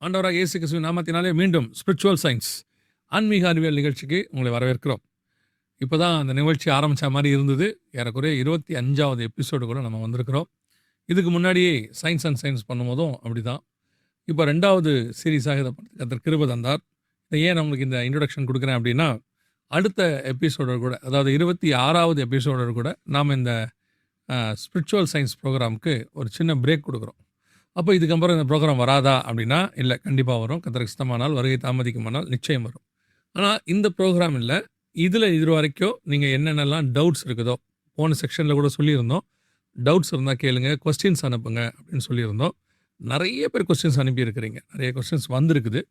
ஆண்டவராக இயேசு கிறிஸ்துவின் நாமத்தினாலே மீண்டும் ஸ்பிரிச்சுவல் சயின்ஸ் ஆன்மீக அறிவியல் நிகழ்ச்சிக்கு உங்களை வரவேற்கிறோம். இப்போ தான் அந்த நிகழ்ச்சி ஆரம்பித்த மாதிரி இருந்தது. ஏறக்குறைய 25வது எபிசோடு கூட நம்ம வந்திருக்கிறோம். இதுக்கு முன்னாடியே சயின்ஸ் அண்ட் சயின்ஸ் பண்ணும்போதும் அப்படி தான். இப்போ 2வது சீரீஸாக இதை கர்த்தர் கிருபை தந்தார். இதை ஏன் நம்மளுக்கு இந்த இன்ட்ரொடக்ஷன் கொடுக்குறேன் அப்படின்னா, அடுத்த எபிசோடு கூட, அதாவது 26வது எபிசோடு கூட நாம் இந்த ஸ்பிரிச்சுவல் சயின்ஸ் ப்ரோக்ராமுக்கு ஒரு சின்ன பிரேக் கொடுக்குறோம். அப்போ இதுக்கப்புறம் இந்த ப்ரோக்ராம் வராதா அப்படின்னா, இல்லை, கண்டிப்பாக வரும். கர்த்தருக்கு சித்தமானால், வருகை தாமதிக்குமானால் நிச்சயம் வரும். ஆனால் இந்த ப்ரோக்ராம் இல்லை, இதில் இது வரைக்கும் நீங்கள் என்னென்னலாம் டவுட்ஸ் இருக்குதோ, போன செக்ஷனில் கூட சொல்லியிருந்தோம், டவுட்ஸ் இருந்தால் கேளுங்க, கொஸ்டின்ஸ் அனுப்புங்க அப்படின்னு சொல்லியிருந்தோம். நிறைய பேர் கொஸ்டின்ஸ் அனுப்பியிருக்கிறீங்க, நிறைய கொஸ்டின்ஸ் வந்திருக்குது.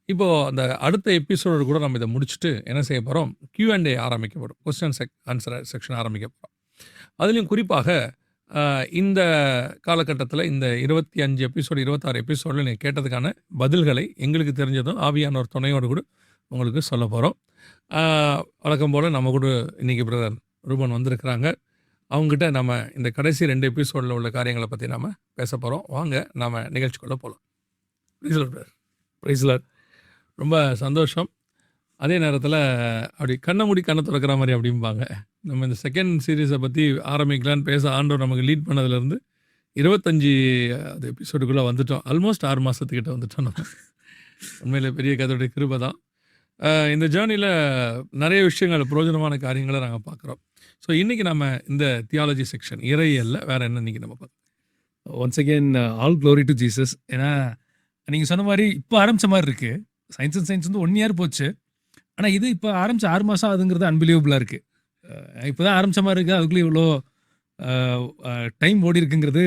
இப்போது அந்த அடுத்த எபிசோடு கூட நம்ம இதை முடிச்சுட்டு என்ன செய்ய போகிறோம், Q&A ஆரம்பிக்கப்படும், கொஸ்டின் ஆன்சர் செக்ஷன் ஆரம்பிக்க போகிறோம். அதுலேயும் குறிப்பாக இந்த காலகட்டத்தில் இந்த 25 எபிசோடு 26 எபிசோடில் நீங்கள் கேட்டதுக்கான பதில்களை எங்களுக்கு தெரிஞ்சதும் ஆவியான ஒரு துணையோடு கூட உங்களுக்கு சொல்ல போகிறோம். வழக்கம் போல் நம்ம கூட இன்றைக்கி பிரதர் ரூபன் வந்திருக்கிறாங்க. அவங்ககிட்ட நம்ம இந்த கடைசி 2 எபிசோடில் உள்ள காரியங்களை பற்றி நாம் பேச போகிறோம். வாங்க நாம் நிகழ்ச்சிக்குள்ளே போகலாம். ப்ரைஸ்லார்ட் பிரதர். ப்ரைஸ்லார்ட். ரொம்ப சந்தோஷம். அதே நேரத்தில் அப்படி கண்ணை மூடி கண்ணை திறக்கிற மாதிரி அப்படிம்பாங்க. நம்ம இந்த செகண்ட் சீரீஸை பற்றி ஆரம்பிக்கலான்னு பேச ஆண்டவர் நமக்கு லீட் பண்ணதுலேருந்து 25 எபிசோடுக்குள்ளே வந்துட்டோம். ஆல்மோஸ்ட் 6 மாதத்துக்கிட்ட வந்துட்டோம். நம்ம உண்மையில் பெரிய கதையுடைய கிருபை தான். இந்த ஜேர்னியில் நிறைய விஷயங்கள், பிரயோஜனமான காரியங்களை நாங்கள் பார்க்குறோம். ஸோ இன்றைக்கி நம்ம இந்த தியாலஜி செக்ஷன் இறையியல்ல வேறு என்ன இன்றைக்கி நம்ம பார்க்குறோம். Once again all glory to Jesus. ஏன்னா நீங்கள் சொன்ன மாதிரி இப்போ ஆரம்பித்த மாதிரி இருக்குது. சயின்ஸ் அண்ட் சயின்ஸ் வந்து 1 year போச்சு. ஆனால் இது இப்போ ஆரம்பித்த 6 மாதம் அதுங்கிறது அன்பிலீவபிளாக இருக்குது. இப்போ தான் ஆரம்பித்த மாதிரி இருக்குது, அதுக்குள்ளே இவ்வளோ டைம் ஓடி இருக்குங்கிறது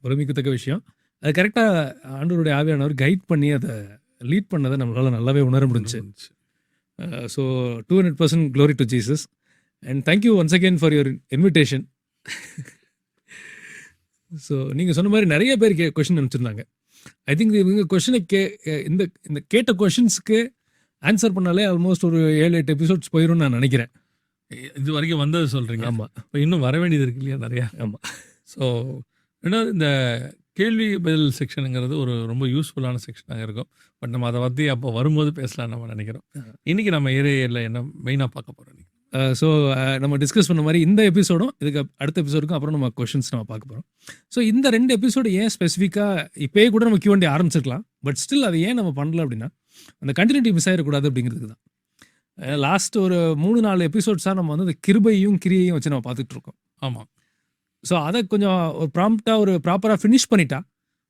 பிரமிக்கத்தக்க விஷயம். அது கரெக்டாக ஆண்டவருடைய ஆவியானவர் கைட் பண்ணி அதை லீட் பண்ணதை நம்மளால் நல்லாவே உணர முடிஞ்சுச்சு. So 200% glory to Jesus. And thank you once again for your invitation. So நீங்கள் சொன்ன மாதிரி நிறைய பேர் கொஷின் அனுப்பிச்சிருந்தாங்க. ஐ திங்க் இவங்க கொஷினை இந்த இந்த கேட்ட கொஷின்ஸுக்கு ஆன்சர் பண்ணாலே ஆல்மோஸ்ட் ஒரு 7-8 எபிசோட்ஸ் போயிடும்னு நான் நினைக்கிறேன். இது வரைக்கும் வந்தது சொல்கிறீங்க. ஆமாம், இப்போ இன்னும் வர வேண்டியது இருக்கு இல்லையா, நிறையா. ஆமாம். ஸோ ரெண்டாவது இந்த கேள்வி பதில் செக்ஷனுங்கிறது ஒரு ரொம்ப யூஸ்ஃபுல்லான செக்ஷனாக இருக்கும். பட் நம்ம அதை பற்றி அப்போ வரும்போது பேசலாம் நம்ம நினைக்கிறோம். இன்றைக்கி நம்ம ஏரியாவில் என்ன மெயினாக பார்க்க போகிறோம். ஸோ நம்ம டிஸ்கஸ் பண்ண மாதிரி இந்த எபிசோடும் இதுக்கு அடுத்த எபிசோடுக்கும் அப்புறம் நம்ம கொஷின்ஸ் நம்ம பார்க்க போகிறோம். ஸோ இந்த 2 எபிசோடு ஏன் ஸ்பெசிஃபிக்காக இப்போயே கூட நம்ம Q&A ஆரம்பிச்சிருக்கலாம். பட் ஸ்டில் அதை ஏன் நம்ம பண்ணல அப்படின்னா, அந்த கண்டினியூட்டி மிஸ் ஆகிடக்கூடாது அப்படிங்கிறதுக்கு தான். லாஸ்ட் ஒரு 3-4 எபிசோட்ஸாக நம்ம வந்து அந்த கிருபையும் கிரியையும் வச்சு நம்ம பார்த்துட்ருக்கோம். ஆமாம். ஸோ அதை கொஞ்சம் ஒரு ப்ராம்ப்டாக ஒரு ப்ராப்பராக ஃபினிஷ் பண்ணிட்டா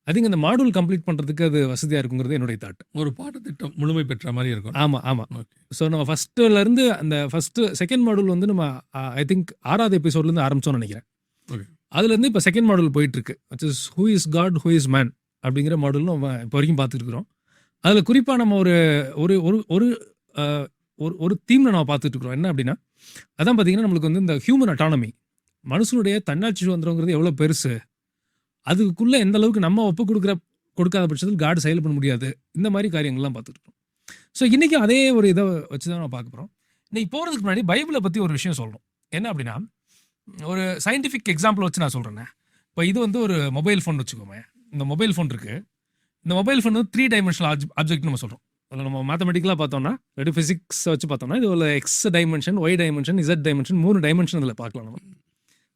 ஐ திங்க் அந்த மாடூல் கம்ப்ளீட் பண்ணுறதுக்கு அது வசதியாக இருக்குங்கிறது என்னுடைய தாட். ஒரு பாடத்திட்டம் முழுமை பெற்ற மாதிரி இருக்கும். ஆமாம், ஆமாம். ஸோ நம்ம ஃபஸ்ட்டுலேருந்து அந்த செகண்ட் மாடூல் வந்து நம்ம ஐ திங்க் 6வது எபிசோட்லேருந்து ஆரம்பிச்சோன்னு நினைக்கிறேன். அதுலேருந்து இப்போ செகண்ட் மாடல் போயிட்டுருக்கு. Which is who is God who is man அப்படிங்கிற மாடலும் நம்ம இப்போ வரைக்கும் பார்த்துருக்குறோம். அதில் குறிப்பாக நம்ம ஒரு ஒரு ஒரு ஒரு தீமில் நம்ம பார்த்துட்ருக்குறோம். என்ன அப்படின்னா, அதான் பார்த்தீங்கன்னா நம்மளுக்கு வந்து இந்த ஹியூமன் அட்டானமி, மனுஷனுடைய தன்னாட்சி சுதந்திரங்கிறது எவ்வளோ பெருசு, அதுக்குள்ளே எந்த அளவுக்கு நம்ம கொடுக்காத பட்சத்தில் காடு செயல் பண்ண முடியாது, இந்த மாதிரி காரியங்கள்லாம் பார்த்துட்ருக்கோம். ஸோ இன்றைக்கி அதே ஒரு இதை வச்சு தான் நம்ம பார்க்க போகிறோம். இன்னைக்கு போகிறதுக்கு முன்னாடி பைபிளை பற்றி ஒரு விஷயம் சொல்கிறோம். என்ன அப்படின்னா, ஒரு சயின்டிஃபிக் எக்ஸாம்பிள் வச்சு நான் சொல்கிறேன்னே. இப்போ இது வந்து ஒரு மொபைல் ஃபோன் வச்சுக்கோமே. இந்த மொபைல் ஃபோன் இருக்குது. இந்த மொபைல் ஃபோன் வந்து 3 dimensional ஆப்ஜெக்ட் நம்ம சொல்கிறோம். அதில் நம்ம மேத்தமெட்டிக்கலாக பார்த்தோம்னா, ஃபிசிக்ஸை வச்சு பார்த்தோம்னா, இது ஒரு X dimension, Y dimension, Z dimension, 3 dimension இதில் பார்க்கலாம் நம்ம.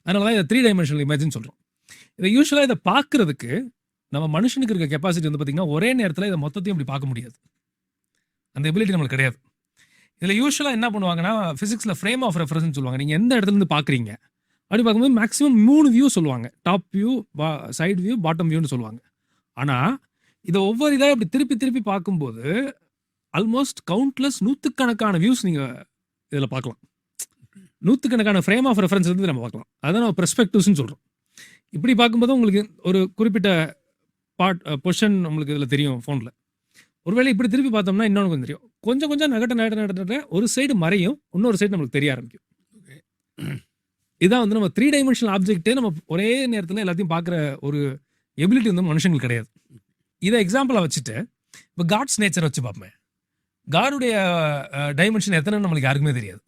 அதனால தான் இதை 3 dimensional இமேஜின்னு சொல்கிறோம். இதை யூஸ்வலாக இதை பார்க்குறதுக்கு நம்ம மனுஷனுக்கு இருக்க கெப்பாசிட்டி வந்து பார்த்திங்கன்னா, ஒரே நேரத்தில் இதை மொத்தத்தையும் இப்படி பார்க்க முடியாது. அந்த எபிலிட்டி நம்மளுக்கு கிடையாது. இதில் யூஸ்வலாக என்ன பண்ணுவாங்கன்னா, ஃபிசிக்ஸில் ஃப்ரேம் ஆஃப் ரெஃபரன்ஸ்னு சொல்லுவாங்க. நீங்கள் எந்த இடத்துலேருந்து பார்க்குறீங்க அப்படி பார்க்கும்போது மேக்ஸிமம் 3 வியூ சொல்லுவாங்க. Top view, side view, bottom வியூன்னு சொல்லுவாங்க. ஆனால் இதை ஒவ்வொரு இதாக இப்படி திருப்பி திருப்பி பார்க்கும்போது ஆல்மோஸ்ட் கவுண்ட்லெஸ் நூற்றுக்கணக்கான வியூஸ் நீங்கள் இதில் பார்க்கலாம். நூற்றுக்கணக்கான ஃப்ரேம் ஆஃப் ரெஃபரன்ஸ் வந்து நம்ம பார்க்கலாம். அதான் நம்ம பெர்ஸ்பெக்டிவ்ஸ்னு சொல்கிறோம். இப்படி பார்க்கும்போது உங்களுக்கு ஒரு குறிப்பிட்ட பொசிஷன் உங்களுக்கு இதில் தெரியும் ஃபோனில். ஒருவேளை இப்படி திருப்பி பார்த்தோம்னா இன்னொன்று கொஞ்சம் தெரியும். கொஞ்சம் கொஞ்சம் நகட்ட ஒரு சைடு மறையும், இன்னொரு சைடு நம்மளுக்கு தெரிய ஆரம்பிக்கும். இதான் வந்து நம்ம 3 dimensional ஆப்ஜெக்டே நம்ம ஒரே நேரத்தில் எல்லாத்தையும் பார்க்குற ஒரு எபிலிட்டி வந்து மனுஷங்களுக்கு கிடையாது. இதை எக்ஸாம்பிளாக வச்சுட்டு இப்போ காட்ஸ் நேச்சர் வச்சு பார்ப்பேன். காடுடைய டைமென்ஷன் எத்தனை நம்மளுக்கு யாருக்குமே தெரியாது.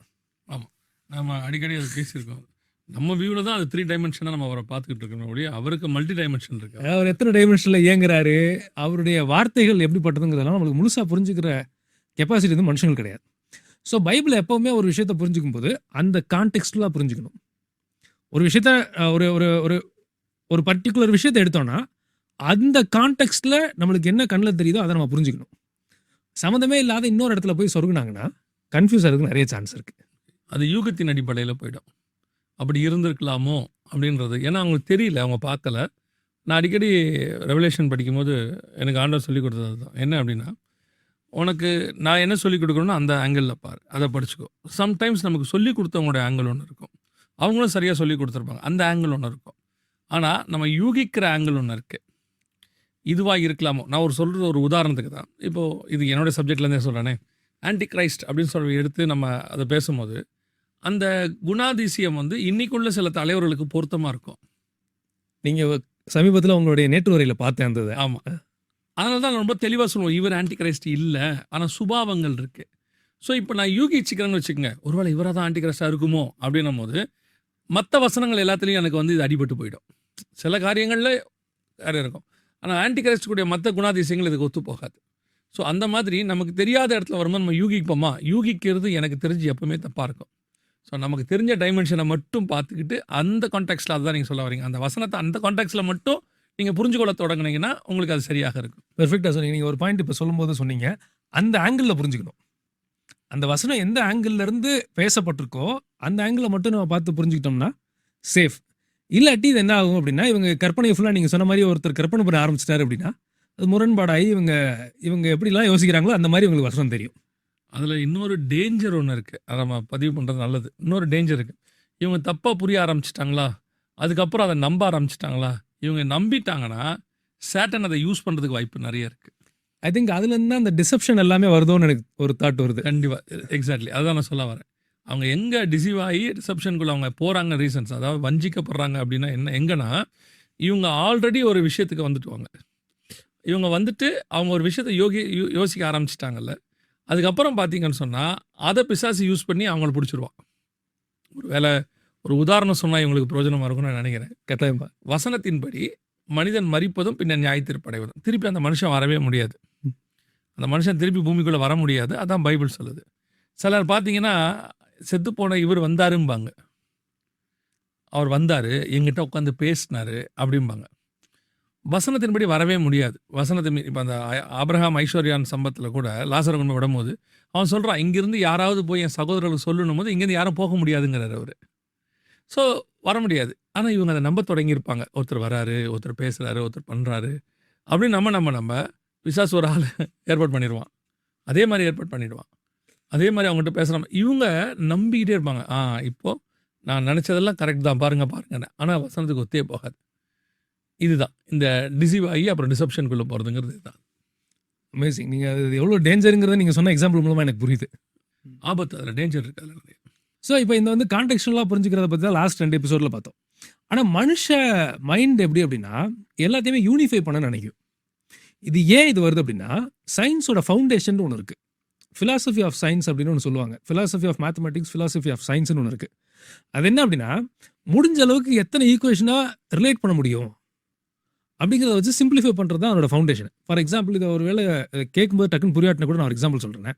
ஆமாம், நம்ம அடிக்கடி அதை பேசியிருக்கோம். நம்ம வியூவில் தான் அது 3 டைமென்ஷனாக நம்ம அவரை பார்த்துக்கிட்டு இருக்கணும் ஒழிய அவருக்கு மல்டி டைமென்ஷன் இருக்கு. அவர் எத்தனை டைமென்ஷனில் இயங்குறாரு, அவருடைய வார்த்தைகள் எப்படிப்பட்டதுங்கிறதெல்லாம் நம்மளுக்கு முழுசாக புரிஞ்சுக்கிற கெப்பாசிட்டி வந்து மனுஷங்களுக்கு கிடையாது. ஸோ பைபிள் எப்போவுமே ஒரு விஷயத்தை புரிஞ்சுக்கும் போது அந்த கான்டெக்ஸ்ட்லாம் புரிஞ்சுக்கணும். ஒரு விஷயத்த ஒரு ஒரு ஒரு ஒரு பர்டிகுலர் விஷயத்தை எடுத்தோம்னா அந்த கான்டெக்ஸ்டில் நம்மளுக்கு என்ன கண்ணில் தெரியுதோ அதை நம்ம புரிஞ்சுக்கணும். சம்மந்தமே இல்லாத இன்னொரு இடத்துல போய் சொருகுனாங்கன்னா கன்ஃபியூஸ் ஆகிறதுக்கு நிறைய சான்ஸ் இருக்குது. அது யூகத்தின் அடிப்படையில் போயிடும். அப்படி இருந்திருக்கலாமோ அப்படின்றது, ஏன்னா அவங்களுக்கு தெரியல, அவங்க பார்க்கல. நான் அடிக்கடி ரெவலேஷன் படிக்கும்போது எனக்கு ஆண்டவர் சொல்லிக் கொடுத்தது தான். என்ன அப்படின்னா, உனக்கு நான் என்ன சொல்லிக் கொடுக்கணும்னு அந்த ஆங்கிளில் பாரு, அதை படிச்சுக்கோ. சம்டைம்ஸ் நமக்கு சொல்லிக் கொடுத்தவங்களோட ஆங்கிள் ஒன்று இருக்கும், அவங்களும் சரியாக சொல்லிக் கொடுத்துருப்பாங்க, அந்த ஆங்கிள் ஒன்று இருக்கும். ஆனால் நம்ம யூகிக்கிற ஆங்கிள் ஒன்று இருக்குது. இதுவாக இருக்கலாமோ. நான் சொல்கிறது ஒரு உதாரணத்துக்கு தான். இப்போது இது என்னோடய சப்ஜெக்ட்லேருந்தே சொல்கிறேனே, ஆன்டி கிரைஸ்ட் அப்படின்னு சொல்லி எடுத்து நம்ம அதை பேசும்போது அந்த குணாதிசயம் வந்து இன்னைக்குள்ள சில தலைவர்களுக்கு பொருத்தமாக இருக்கும். நீங்கள் சமீபத்தில் உங்களுடைய நேற்று வரையில் பார்த்தேன் அந்த. ஆமாம், அதனால தான் ரொம்ப தெளிவாக சொல்லுவோம், இவர் ஆன்டி கிரைஸ்ட் இல்லை, ஆனால் சுபாவங்கள் இருக்குது. ஸோ இப்போ நான் யூகிச்சுக்கிறேன்னு வச்சுக்கோங்க, ஒருவேளை இவராக தான் ஆன்டி கிரைஸ்டாக இருக்குமோ அப்படின்னும் போது மற்ற வசனங்கள் எல்லாத்துலேயும் எனக்கு வந்து இது அடிபட்டு போயிடும். சில காரியங்களில் வேறு இருக்கும், ஆனால் ஆன்டி கிரைஸ்ட் கூடிய மற்ற குணாதிசயங்கள் இதுக்கு ஒத்து போகாது. ஸோ அந்த மாதிரி நமக்கு தெரியாத இடத்துல வரும்போது நம்ம யூகிப்போமா, யூகிக்கிறது எனக்கு தெரிஞ்சு எப்பவுமே தப்பாக இருக்கும். ஸோ நமக்கு தெரிஞ்ச டைமென்ஷனை மட்டும் பார்த்துக்கிட்டு அந்த கான்டெக்ஸ்ட்டில் அதுதான் நீங்கள் சொல்ல வரீங்க, அந்த வசனத்தை அந்த கான்டெக்ஸ்ட்டில் மட்டும் நீங்கள் புரிஞ்சுக்கொள்ள தொடங்குனீங்கன்னா உங்களுக்கு அது சரியாக இருக்கும். பெர்ஃபெக்டாக சொன்னீங்க. நீங்கள் ஒரு பாயிண்ட் இப்போ சொல்லும்போது சொன்னீங்க, அந்த ஆங்கிளில் புரிஞ்சுக்கணும். அந்த வசனம் எந்த ஆங்கிள்லேருந்து பேசப்பட்டிருக்கோ அந்த ஆங்கிளை மட்டும் நம்ம பார்த்து புரிஞ்சுக்கிட்டோம்னா சேஃப். இல்லாட்டி இது என்ன ஆகும் அப்படின்னா, இவங்க கற்பனை ஃபுல்லாக நீங்கள் சொன்ன மாதிரி ஒருத்தர் கற்பனை பண்ண ஆரம்பிச்சிட்டாரு அப்படின்னா அது முரண்பாடாகி இவங்க எப்படிலாம் யோசிக்கிறாங்களோ அந்த மாதிரி உங்களுக்கு வசனம் தெரியும். அதில் இன்னொரு டேஞ்சர் ஒன்று இருக்குது, அதை நம்ம பதிவு பண்ணுறது நல்லது. இன்னொரு டேஞ்சர் இருக்குது, இவங்க தப்பாக புரிய ஆரம்பிச்சிட்டாங்களா, அதுக்கப்புறம் அதை நம்ப ஆரம்பிச்சிட்டாங்களா, இவங்க நம்பிட்டாங்கன்னா சேட்டன் அதை யூஸ் பண்ணுறதுக்கு வாய்ப்பு நிறைய இருக்குது. ஐ திங்க் அதுலேருந்து தான் அந்த டிசெப்ஷன் எல்லாமே வருதோன்னு எனக்கு ஒரு தாட் வருது. கண்டிப்பாக, எக்ஸாக்ட்லி அதுதான் நான் சொல்ல வரேன். அவங்க எங்கே டிசீவ் ஆகி டிசெப்ஷனுக்குள்ளே அவங்க போகிறாங்க, ரீசன்ஸ் அதாவது வஞ்சிக்கப்படுறாங்க அப்படின்னா என்ன, எங்கன்னா இவங்க ஆல்ரெடி ஒரு விஷயத்துக்கு வந்துட்டுவாங்க. இவங்க வந்துட்டு அவங்க ஒரு விஷயத்தை யோசிக்க ஆரம்பிச்சிட்டாங்கல்ல, அதுக்கப்புறம் பார்த்தீங்கன்னு சொன்னால் அதை பிசாசு யூஸ் பண்ணி அவங்கள பிடிச்சிருவான். ஒரு வேலை ஒரு உதாரணம் சொன்னால் இவங்களுக்கு பிரயோஜனமாக இருக்கும்னு நான் நினைக்கிறேன். கட்டாயமா வசனத்தின்படி மனிதன் மரிப்பதும் பின்னர் நியாயத்தீர்ப்படைவதும், திருப்பி அந்த மனுஷன் வரவே முடியாது, அந்த மனுஷன் திருப்பி பூமிக்குள்ளே வர முடியாது. அதான் பைபிள் சொல்லுது. சிலர் பார்த்தீங்கன்னா செத்துப்போன இவர் வந்தாரும்பாங்க, அவர் வந்தார் எங்கிட்ட உட்காந்து பேசினார் அப்படிம்பாங்க. வசனத்தின்படி வரவே முடியாது. வசனத்தின் இப்போ அந்த ஆபிரகாம் ஐஸ்வர்யான் சம்பத்தில் கூட லாசரை கொண்டு விடும்போது அவன் சொல்கிறான், இங்கேருந்து யாராவது போய் என் சகோதரர்களுக்கு சொல்லணும் போது இங்கேருந்து யாரும் போக முடியாதுங்கிறார் அவர். ஸோ வர முடியாது. ஆனால் இவங்க அதை நம்ப தொடங்கியிருப்பாங்க, ஒருத்தர் வராரு, ஒருத்தர் பேசுகிறாரு, ஒருத்தர் பண்ணுறாரு அப்படின்னு நம்ம பிசாசு ஒரு ஆள் ஏற்பாடு பண்ணிடுவான், அதே மாதிரி ஏற்பாடு பண்ணிடுவான், அதே மாதிரி அவங்ககிட்ட பேசுகிறாங்க. இவங்க நம்பிக்கிட்டே இருப்பாங்க, இப்போது நான் நினச்சதெல்லாம் கரெக்ட் தான் பாருங்க, ஆனால் வசனத்துக்கு ஒத்தே போகாது. இதுதான் இந்த டிசீவ் ஆகி அப்புறம் டிசப்ஷனுக்குள்ளே போகிறதுங்கிறது இதுதான். அமேசிங். நீங்கள் அது எவ்வளோ டேஞ்சருங்கிறத நீங்கள் சொன்ன எக்ஸாம்பிள் மூலமாக எனக்கு புரியுது. ஆபத்து, அதில் டேஞ்சர் இருக்குது அதில் நிறைய. ஸோ இப்போ இந்த வந்து கான்டெக்ஸ்டுவலாக புரிஞ்சுக்கிறத பற்றி தான் லாஸ்ட் 2 எபிசோடில் பார்த்தோம். ஆனால் மனுஷ மைண்ட் எப்படி அப்படின்னா எல்லாத்தையுமே யூனிஃபை பண்ண நினைக்கும். இது ஏன் இது வருது அப்படின்னா, சயின்ஸோட ஃபவுண்டேஷன் ஒன்று இருக்குது, ஃபிலாசபி ஆஃப் சயின்ஸ் அப்படின்னு ஒன்று சொல்லுவாங்க. Philosophy of mathematics, philosophy of சயின்ஸ்னு ஒன்று இருக்குது. அது என்ன அப்படின்னா, முடிஞ்ச அளவுக்கு எத்தனை ஈக்குவேஷனாக ரிலேட் பண்ண முடியும் அப்படிங்கிறத வச்சு சிம்பிளிஃபை பண்ணுறது தான் அதோட ஃபவுண்டேஷன். ஃபார் எக்ஸாம்பிள், இதை ஒரு வேளை கேட்கும்போது டக்குன்னு புரியாட்டினா கூட நான் ஒரு எக்ஸாம்பிள் சொல்கிறேன்.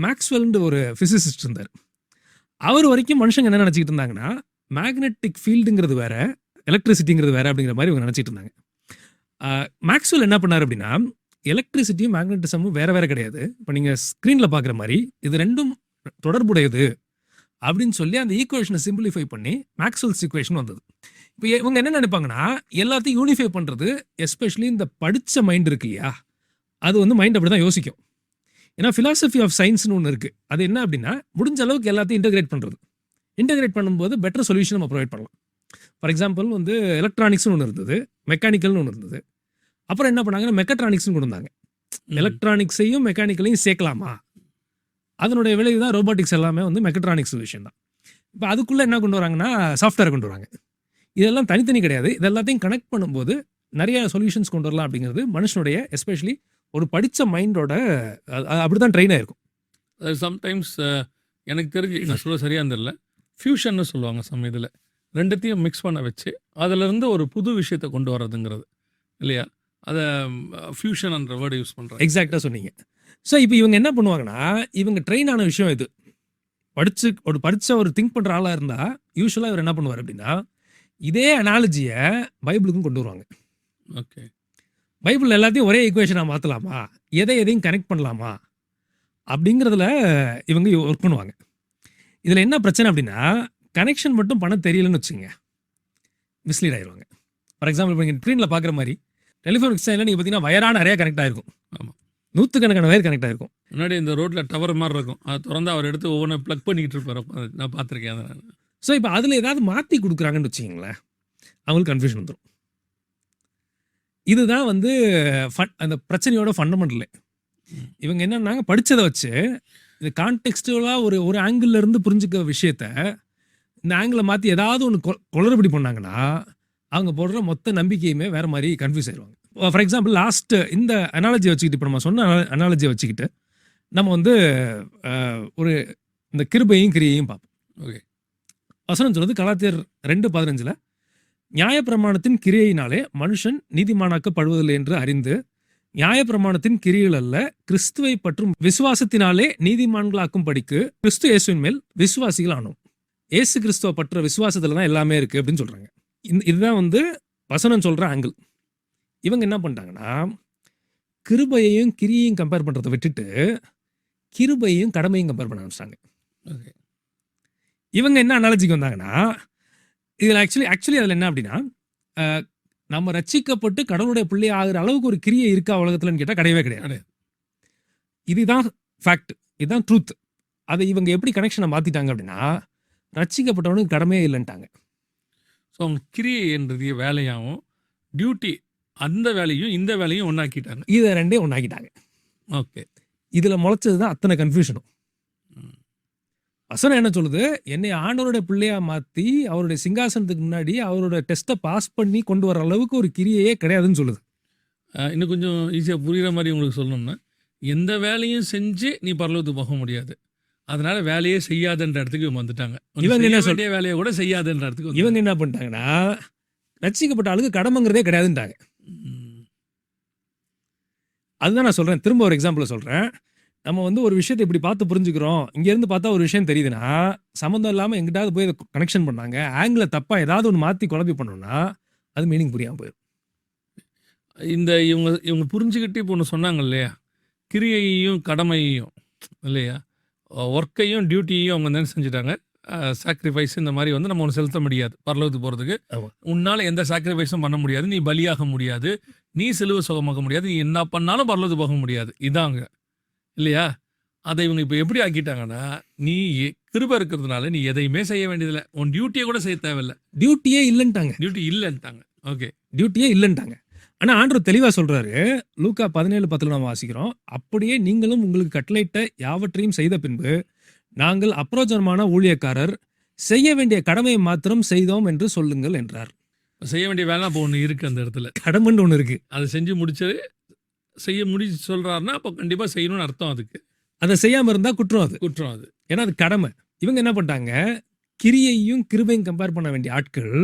மேக்ஸ்வெல்னு ஒரு ஃபிசிசிஸ்ட் இருந்தார். அவர் வரைக்கும் மனுஷங்க என்ன நினச்சிக்கிட்டு இருந்தாங்கன்னா, மேக்னெட்டிக் ஃபீல்டுங்கிறது வேற, எலக்ட்ரிசிட்டிங்கிறது வேற அப்படிங்கிற மாதிரி இவங்க நினச்சிட்டு இருந்தாங்க. மேக்ஸ்வெல் என்ன பண்ணார் அப்படின்னா, எலக்ட்ரிசிட்டியும் மேக்னெட்டிசமும் வேற வேற கிடையாது, இப்போ நீங்கள் ஸ்க்ரீனில் பார்க்குற மாதிரி இது ரெண்டும் தொடர்புடையது அப்படின்னு சொல்லி அந்த ஈக்குவேஷனை சிம்பிளிஃபை பண்ணி மேக்ஸ்வெல்ஸ் ஈக்குவேஷன் வந்தது. இப்போ இவங்க என்ன நினைப்பாங்கன்னா, எல்லாத்தையும் யூனிஃபை பண்ணுறது, எஸ்பெஷலி இந்த படித்த மைண்ட் இருக்கு இல்லையா, அது வந்து மைண்ட் அப்படி தான் யோசிக்கும். ஏன்னா ஃபிலாசபி ஆஃப் சயின்ஸ்னு ஒன்று இருக்குது. அது என்ன அப்படின்னா, முடிஞ்ச அளவுக்கு எல்லாத்தையும் இன்டகிரேட் பண்ணுறது. இன்டகிரேட் பண்ணும்போது பெட்டர் சொல்யூஷன் நம்ம ப்ரொவைட் பண்ணலாம். ஃபார் எக்ஸாம்பிள் வந்து எலக்ட்ரானிக்ஸ்னு ஒன்று இருந்தது, மெக்கானிக்கல்னு ஒன்று இருந்தது. அப்புறம் என்ன பண்ணாங்கன்னா மெக்கட்ரானிக்ஸ்னு கொண்டு வந்தாங்க. எலக்ட்ரானிக்ஸையும் மெக்கானிக்கலையும் சேர்க்கலாமா, அதனுடைய விளைவு தான் ரோபோட்டிக்ஸ் எல்லாமே வந்து மெக்கட்ரானிக்ஸ் விஷயம் தான். இப்போ அதுக்குள்ளே என்ன கொண்டு வராங்கன்னா, சாஃப்ட்வேர் கொண்டு வராங்க. இதெல்லாம் தனித்தனி கிடையாது, இது எல்லாத்தையும் கனெக்ட் பண்ணும்போது நிறைய சொல்யூஷன்ஸ் கொண்டு வரலாம் அப்படிங்கிறது மனுஷனுடைய எஸ்பெஷலி ஒரு படித்த மைண்டோட அப்படி தான் ட்ரெயின் ஆகிருக்கும். அது சம்டைம்ஸ் எனக்கு தெரிஞ்சு நான் சொல்ல சரியாக தெரியல, ஃபியூஷன்னு சொல்லுவாங்க சம் இதில். 2த்தையும் மிக்ஸ் பண்ண வச்சு அதிலிருந்து ஒரு புது விஷயத்தை கொண்டு வர்றதுங்கிறது இல்லையா? அதை ஃபியூஷன்ன்ற வேர்டு யூஸ் பண்ணுறாங்க. எக்ஸாக்டாக சொன்னீங்க. ஸோ இப்போ இவங்க என்ன பண்ணுவாங்கன்னா, இவங்க ட்ரெயின் ஆன விஷயம் இது. படித்த ஒரு திங்க் பண்ணுற ஆளாக இருந்தால் யூஸ்வலாக இவர் என்ன பண்ணுவார் அப்படின்னா, இதே அனாலஜியை பைபிளுக்கும் கொண்டு வருவாங்க. ஓகே. பைபிள் எல்லாத்தையும் ஒரே ஈக்குவேஷனாக மாற்றலாமா, எதையும் கனெக்ட் பண்ணலாமா அப்படிங்கிறதுல இவங்க ஒர்க் பண்ணுவாங்க. இதில் என்ன பிரச்சனை அப்படின்னா, கனெக்ஷன் மட்டும் பண்ண தெரியலன்னு வச்சுங்க, மிஸ்லீட் ஆயிடுவாங்க. ஃபார் எக்ஸாம்பிள் இப்போ நீங்கள் ட்ரெயினில் பார்க்குற மாதிரி டெலிஃபோன் எக்ஸ்சேஞ்சில் நீங்கள் பார்த்தீங்கன்னா வயரான நிறைய கனெக்ட் ஆகிருக்கும். ஆமாம், நூற்றுக்கணக்கான வயர் கனெக்ட் ஆகிருக்கும். முன்னாடி இந்த ரோட்டில் டவர் மாதிரி இருக்கும், அதை திறந்து அவர் எடுத்து ஒவ்வொன்று ப்ளக் பண்ணிக்கிட்டு இருப்பார். நான் பார்த்துருக்கேன் அதை. ஸோ இப்போ அதில் ஏதாவது மாற்றி கொடுக்குறாங்கன்னு வச்சுக்கிங்களேன், அவங்களுக்கு கன்ஃபியூஷன் வந்துடும். இதுதான் வந்து அந்த பிரச்சனையோட ஃபண்டமெண்டலே. இவங்க என்னன்னாங்க, படித்ததை வச்சு இது கான்டெக்ஸ்டுவலாக ஒரு ஆங்கிள் இருந்து புரிஞ்சுக்க விஷயத்த இந்த ஆங்கிளை மாற்றி ஏதாவது ஒன்று குளறுபடி பண்ணாங்கன்னா அவங்க போடுற மொத்த நம்பிக்கையுமே வேறு மாதிரி கன்ஃபியூஸ் ஆயிடுவாங்க. ஃபார் எக்ஸாம்பிள் லாஸ்ட்டு இந்த அனாலஜி வச்சுக்கிட்டு, இப்போ நம்ம சொன்ன அனாலஜியை வச்சுக்கிட்டு நம்ம வந்து ஒரு இந்த கிருபையும் கிரியையும் பார்ப்போம். ஓகே. வசனம் சொல்றது கலாத்தியர் 2:15 நியாயப்பிரமாணத்தின் கிரியையினாலே மனுஷன் நீதிமானாக்கப்படுவதில்லை என்று அறிந்து நியாயப்பிரமாணத்தின் கிரியைகள் அல்ல கிறிஸ்துவை பற்றும் விசுவாசத்தினாலே நீதிமான்களாக்கும் படிக்கு கிறிஸ்து இயேசுவின் மேல் விசுவாசிகள் ஆனோம். ஏசு கிறிஸ்துவ பற்ற விசுவாசத்துல தான் எல்லாமே இருக்கு அப்படின்னு சொல்றாங்க. இதுதான் வந்து வசனம் சொல்ற ஆங்கிள். இவங்க என்ன பண்ணிட்டாங்கன்னா, கிருபையையும் கிரியையும் கம்பேர் பண்றதை விட்டுட்டு கிருபையையும் கடமையும் கம்பேர் பண்ண ஆரம்பிச்சிட்டாங்க. இவங்க என்ன அனாலஜிக்கு வந்தாங்கன்னா, இதில் ஆக்சுவலி அதில் என்ன அப்படின்னா, நம்ம ரட்சிக்கப்பட்டு கடவுளுடைய பிள்ளை ஆகிற அளவுக்கு ஒரு கிரியை இருக்கா உலகத்துலன்னு கேட்டால் கிடையவே கிடையாது. இதுதான் ஃபேக்ட், இதுதான் ட்ரூத். அதை இவங்க எப்படி கனெக்ஷனை மாற்றிட்டாங்க அப்படின்னா, ரட்சிக்கப்பட்டவனுக்கு கடமையே இல்லைன்ட்டாங்க. ஸோ அவங்க கிரியை என்றது வேலையாகவும் டியூட்டி அந்த வேலையும் இந்த வேலையும் ஒன்றாக்கிட்டாங்க. இதை ரெண்டே ஒன்றாக்கிட்டாங்க. ஓகே. இதில் முளைச்சது தான் அத்தனை கன்ஃபியூஷனும். வசனம் என்ன சொல்லுது, என்னை ஆண்டவருடைய பிள்ளையா மாற்றி அவருடைய சிங்காசனத்துக்கு முன்னாடி அவரோட டெஸ்ட்டை பாஸ் பண்ணி கொண்டு வர அளவுக்கு ஒரு கிரியையே கிடையாதுன்னு சொல்லுது. இன்னும் கொஞ்சம் ஈஸியாக புரிகிற மாதிரி உங்களுக்கு சொல்லணும்னா, எந்த வேலையும் செஞ்சு நீ பரலோகத்துக்கு போக முடியாது, அதனால வேலையே செய்யாதுன்ற இடத்துக்கு இவங்க வந்துட்டாங்க. இவங்க என்ன வேண்டிய வேலையை கூட செய்யாதுன்ற இடத்துக்கு இவங்க என்ன பண்ணிட்டாங்கன்னா, ரட்சிக்கப்பட்ட ஆளுக்கு கடமைங்கிறதே கிடையாதுன்ட்டாங்க. அதுதான் நான் சொல்றேன். திரும்ப ஒரு எக்ஸாம்பிள் சொல்றேன். நம்ம வந்து ஒரு விஷயத்தை இப்படி பார்த்து புரிஞ்சுக்கிறோம், இங்கேருந்து பார்த்தா ஒரு விஷயம் தெரியுதுன்னா, சம்மந்தம் இல்லாமல் எங்கிட்டாவது போய் கனெக்ஷன் பண்ணாங்க, ஆங்கிளை தப்பாக ஏதாவது ஒன்று மாற்றி குழப்பி பண்ணோம்னா அது மீனிங் புரியாமல் போயிடும். இவங்க புரிஞ்சுக்கிட்டு இப்போ ஒன்று சொன்னாங்க இல்லையா, கிரியையையும் கடமையையும் இல்லையா, ஒர்க்கையும் டியூட்டியையும் அவங்க என்ன செஞ்சுட்டாங்க, சாக்ரிஃபைஸ் இந்த மாதிரி வந்து நம்ம ஒன்று செலுத்த முடியாது பரலோகத்துக்கு போகிறதுக்கு. உன்னால் எந்த சாக்ரிஃபைஸும் பண்ண முடியாது, நீ பலியாக முடியாது, நீ சிலுவை சுகமாக்க முடியாது, நீ என்ன பண்ணாலும் பரலோகத்துக்கு போக முடியாது. இதாங்க இல்லையா? அதை இவங்க இப்போ எப்படி ஆக்கிட்டாங்கன்னா, நீ கிருபை இருக்கிறதுனால நீ எதையுமே செய்ய வேண்டியதில்லை, உன் டியூட்டியை கூட செய்ய தேவையில்லை. டியூட்டியே இல்லைன்ட்டாங்க. டியூட்டி இல்லைன்ட்டாங்க. ஓகே, டியூட்டியே இல்லைன்ட்டாங்க. ஆனால் ஆண்டவர் தெளிவாக சொல்கிறாரு, லூக்கா 17:10 நம்ம வாசிக்கிறோம், அப்படியே நீங்களும் உங்களுக்கு கட்டளையிட்ட யாவற்றையும் செய்த பின்பு நாங்கள் அப்ரோஜனமான ஊழியக்காரர், செய்ய வேண்டிய கடமையை மாத்திரம் செய்தோம் என்று சொல்லுங்கள் என்றார். செய்ய வேண்டிய வேலை அப்போ ஒன்று இருக்குது, அந்த இடத்துல கடமைன்னு ஒன்று இருக்குது. அதை செஞ்சு முடிச்சது செய்ய முடிச்சு சொல்கிறாருன்னா அப்போ கண்டிப்பாக செய்யணும்னு அர்த்தம். அதுக்கு அதை செய்யாமல் இருந்தால் குற்றம், அது குற்றம், அது ஏன்னா அது கடமை. இவங்க என்ன பண்ணிட்டாங்க, கிரியையும் கிருபையும் கம்பேர் பண்ண வேண்டிய ஆட்கள்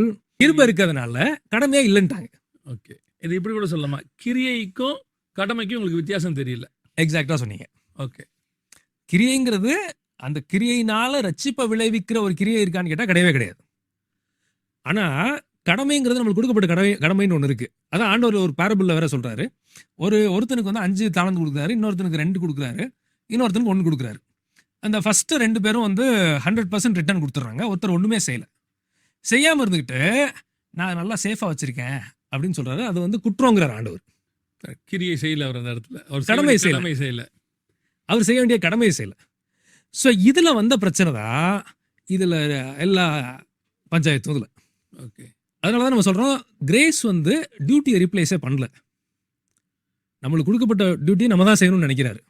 கிருபை இருக்கிறதுனால கடமையே இல்லைன்ட்டாங்க. ஓகே, இது இப்படி கூட சொல்லலாமா, கிரியைக்கும் கடமைக்கும் உங்களுக்கு வித்தியாசம் தெரியல. எக்ஸாக்டாக சொன்னீங்க. ஓகே, கிரியைங்கிறது அந்த கிரியையினால ரட்சிப்பை விளைவிக்கிற ஒரு கிரியை இருக்கான்னு கேட்டால் கிடையவே கிடையாது. ஆனால் கடமைங்கிறது நம்மளுக்கு கொடுக்கப்பட்ட கடமைன்னு ஒன்று இருக்குது. அதான் ஆண்டவர் ஒரு பேரபிளில் வேற சொல்கிறாரு, ஒருத்தனுக்கு வந்து 5 தாளந்து கொடுக்குறாரு, இன்னொருத்தனுக்கு 2 கொடுக்குறாரு, இன்னொருத்தனுக்கு 1 கொடுக்குறாரு. அந்த ஃபஸ்ட்டு 2 பேரும் வந்து 100% ரிட்டர்ன் கொடுத்துட்றாங்க. ஒருத்தர் ஒன்றுமே செய்யாமல் இருந்துக்கிட்டு நான் நல்லா சேஃபாக வச்சுருக்கேன் அப்படின்னு சொல்கிறாரு. அது வந்து குற்றங்கிறார் ஆண்டவர். கிரியை செய்யலை அவர், அந்த இடத்துல அவர் கடமை செய்யலை, அவர் செய்ய வேண்டிய கடமையை செய்யலை. ஸோ இதில் வந்த பிரச்சனை தான் இதில் எல்லா பஞ்சாயத்தும் இதில். ஓகே, அதனால தான் நம்ம சொல்கிறோம், கிரேஸ் வந்து டியூட்டியை ரீப்ளேஸே பண்ணல. நம்மளுக்கு கொடுக்கப்பட்ட டியூட்டியை நம்ம தான் செய்யணும்னு நினைக்கிறாரு.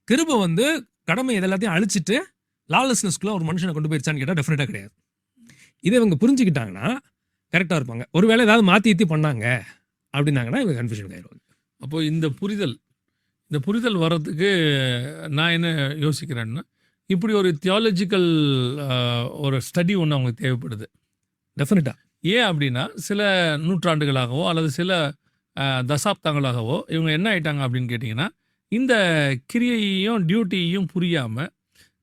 கிருபை வந்து கடமை இதெல்லாத்தையும் அழிச்சிட்டு லாலெஸ்னஸ்க்குள்ள ஒரு மனுஷனை கொண்டு போயிருச்சான்னு கேட்டால் டெஃபினட்டாக கிடையாது. இதை இவங்க புரிஞ்சுக்கிட்டாங்கன்னா கரெக்டாக இருப்பாங்க. ஒருவேளை ஏதாவது மாற்றி பண்ணாங்க அப்படின்னாங்கன்னா இவங்க கன்ஃபியூஷன் ஆயிடுவாங்க. அப்போது இந்த புரிதல் வர்றதுக்கு நான் என்ன யோசிக்கிறேன்னா, இப்படி ஒரு தியாலஜிக்கல் ஒரு ஸ்டடி ஒன்று அவங்களுக்கு தேவைப்படுது. டெஃபினட்டா. ஏன் அப்படின்னா, சில நூற்றாண்டுகளாகவோ அல்லது சில தசாப்தங்களாகவோ இவங்க என்ன ஆயிட்டாங்க அப்படின்னு கேட்டிங்கன்னா, இந்த கிரியையையும், டியூட்டியையும் புரியாம